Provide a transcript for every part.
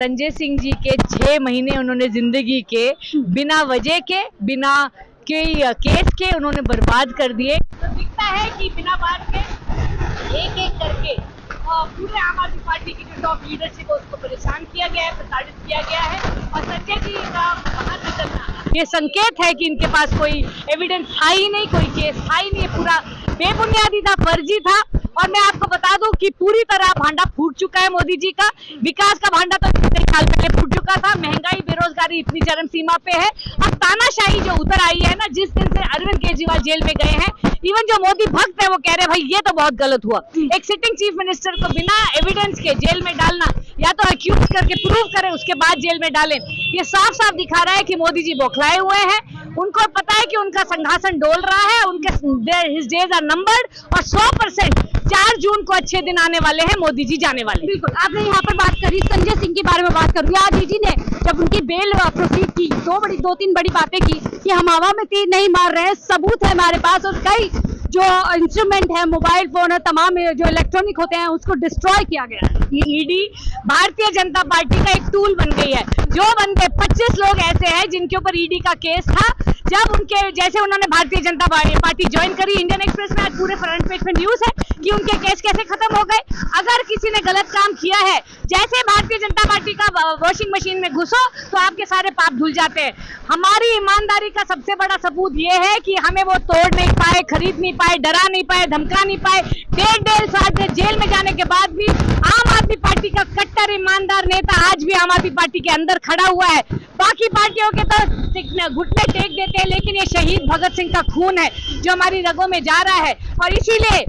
संजय सिंह जी के 6 महीने उन्होंने जिंदगी के बिना वजह के, बिना के केस के उन्होंने बर्बाद कर दिए। तो दिखता है कि बिना बात के एक एक करके पूरे आम आदमी पार्टी की जो टॉप लीडरशिप है उसको परेशान किया गया है, प्रताड़ित किया गया है। और संजय जी का बाहर निकलना ये संकेत है कि इनके पास कोई एविडेंस था ही नहीं, कोई केस था ही नहीं, पूरा बेबुनियादी था, फर्जी था। और मैं आपको बता दूं कि पूरी तरह भांडा फूट चुका है मोदी जी का। विकास का भांडा तो कई साल पहले फूट चुका था। महंगाई, बेरोजगारी इतनी चरम सीमा पे है। अब तानाशाही जो उतर आई है ना, जिस दिन से अरविंद केजरीवाल जेल में गए हैं, इवन जो मोदी भक्त है वो कह रहे हैं भाई ये तो बहुत गलत हुआ। एक सिटिंग चीफ मिनिस्टर को बिना एविडेंस के जेल में डालना, या तो अक्यूज करके प्रूव करें उसके बाद जेल में डालें। ये साफ साफ दिखा रहा है कि मोदी जी बौखलाए हुए हैं। उनको पता है कि उनका संघासन डोल रहा है, उनके हिज डेज आर नंबर्ड। और 100% 4 जून को अच्छे दिन आने वाले हैं, मोदी जी जाने वाले। बिल्कुल, आपने यहाँ पर बात करी संजय सिंह के बारे में बात करूंगी। आज ईडी ने जब उनकी बेल प्रोसीड की, 2-3 बड़ी बातें की कि हम हवा में तीर नहीं मार रहे हैं, सबूत है हमारे पास, और कई जो इंस्ट्रूमेंट है, मोबाइल फोन है, तमाम जो इलेक्ट्रॉनिक होते हैं उसको डिस्ट्रॉय किया गया है। ये ईडी भारतीय जनता पार्टी का एक टूल बन गई है। जो बंदे 25 लोग ऐसे हैं जिनके ऊपर ईडी का केस था, जब उनके जैसे उन्होंने भारतीय जनता पार्टी ज्वाइन करी, इंडियन एक्सप्रेस में आज पूरे फ्रंट पेज पे न्यूज है कि उनके केस कैसे खत्म हो गए। अगर किसी ने गलत काम किया है, जैसे भारतीय जनता पार्टी का वॉशिंग मशीन में घुसो तो आपके सारे पाप धुल जाते हैं। हमारी ईमानदारी का सबसे बड़ा सबूत ये है कि हमें वो तोड़ नहीं पाए, खरीद नहीं पाए, डरा नहीं पाए, धमका नहीं पाए। 1.5 साल से जेल में जाने के बाद भी आम आदमी पार्टी का कट्टर ईमानदार नेता आज भी आम आदमी पार्टी के अंदर खड़ा हुआ है। बाकी पार्टियों के तो घुटने टेक देते हैं, लेकिन ये शहीद भगत सिंह का खून है जो हमारी रगों में जा रहा है। और इसीलिए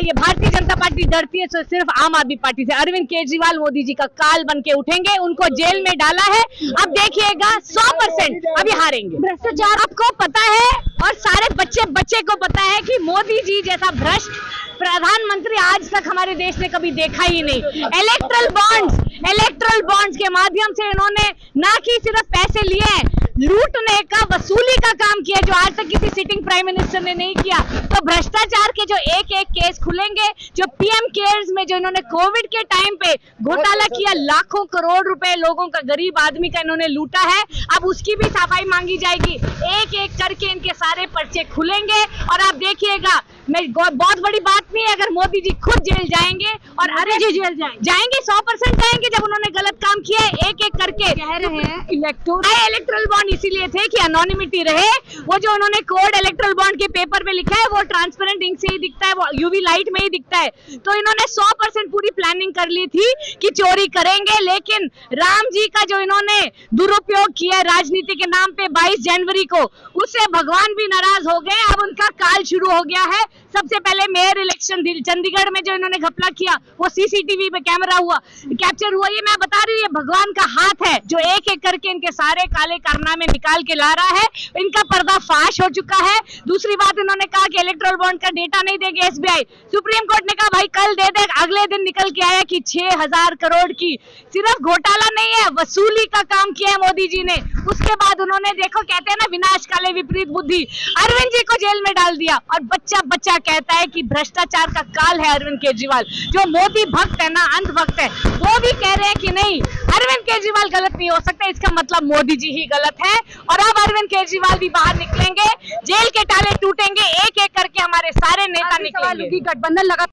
ये भारतीय जनता पार्टी डरती है तो सिर्फ आम आदमी पार्टी से। अरविंद केजरीवाल मोदी जी का काल बन के उठेंगे, उनको जेल में डाला है। अब देखिएगा 100% अभी हारेंगे। भ्रष्टाचार आपको पता है और सारे बच्चे को पता है कि मोदी जी जैसा भ्रष्ट प्रधानमंत्री आज तक हमारे देश ने कभी देखा ही नहीं। इलेक्ट्रल बॉन्ड्स के माध्यम से इन्होंने ना कि सिर्फ पैसे लिए, लूटने का, वसूली का काम किया जो आज तक किसी सिटिंग प्राइम मिनिस्टर ने नहीं किया। तो भ्रष्टाचार के जो एक एक केस खुलेंगे, जो पीएम केयर्स में जो इन्होंने कोविड के टाइम पे घोटाला किया, लाखों करोड़ रुपए लोगों का, गरीब आदमी का इन्होंने लूटा है, अब उसकी भी सफाई मांगी जाएगी। एक एक करके इनके सारे पर्चे खुलेंगे। और आप देखिएगा, मैं बहुत बड़ी बात नहीं है अगर मोदी जी खुद जेल जाएंगे, और अरे जी जेल जाएंगे 100% जाएंगे जब उन्होंने गलत काम किया है। एक एक करके कह रहे हैं इलेक्ट्रल बॉन्ड इसीलिए थे कि एनोनिमिटी रहे। वो जो उन्होंने कोड इलेक्ट्रल बॉन्ड के पेपर पे लिखा है वो ट्रांसपेरेंट इंक से ही दिखता है, वो यूवी लाइट में ही दिखता है। तो इन्होंने 100% पूरी प्लानिंग कर ली थी कि चोरी करेंगे। लेकिन राम जी का जो इन्होंने दुरुपयोग किया राजनीति के नाम पे 22 जनवरी को, उससे भगवान भी नाराज हो गए। अब उनका काल शुरू हो गया है। सबसे पहले मेयर इलेक्शन चंडीगढ़ में जो इन्होंने घपला किया वो सीसीटीवी पे कैमरा हुआ, कैप्चर हुआ। ये मैं बता रही हूँ, ये भगवान का हाथ है जो एक एक करके इनके सारे काले कारनामे निकाल के ला रहा है। इनका पर्दाफाश हो चुका है। दूसरी बात, इन्होंने कहा कि इलेक्ट्रल बॉन्ड का डेटा नहीं देंगे एसबीआई। सुप्रीम कोर्ट ने कहा भाई कल दे दे। अगले दिन निकल के आया कि 6000 करोड़ की सिर्फ घोटाला नहीं है, वसूली का काम किया है मोदी जी ने। उसके बाद उन्होंने, देखो कहते हैं ना, विनाश काले विपरीत बुद्धि, अरविंद जी को जेल में डाल दिया। और बच्चा कहता है कि भ्रष्टाचार का काल है अरविंद केजरीवाल। जो मोदी भक्त है ना, अंधभक्त है, वो भी कह रहे हैं कि नहीं, अरविंद केजरीवाल गलत नहीं हो सकता, इसका मतलब मोदी जी ही गलत है। और अब अरविंद केजरीवाल भी बाहर निकलेंगे, जेल के ताले टूटेंगे, एक एक करके हमारे सारे नेता निकलेंगे। गठबंधन लगा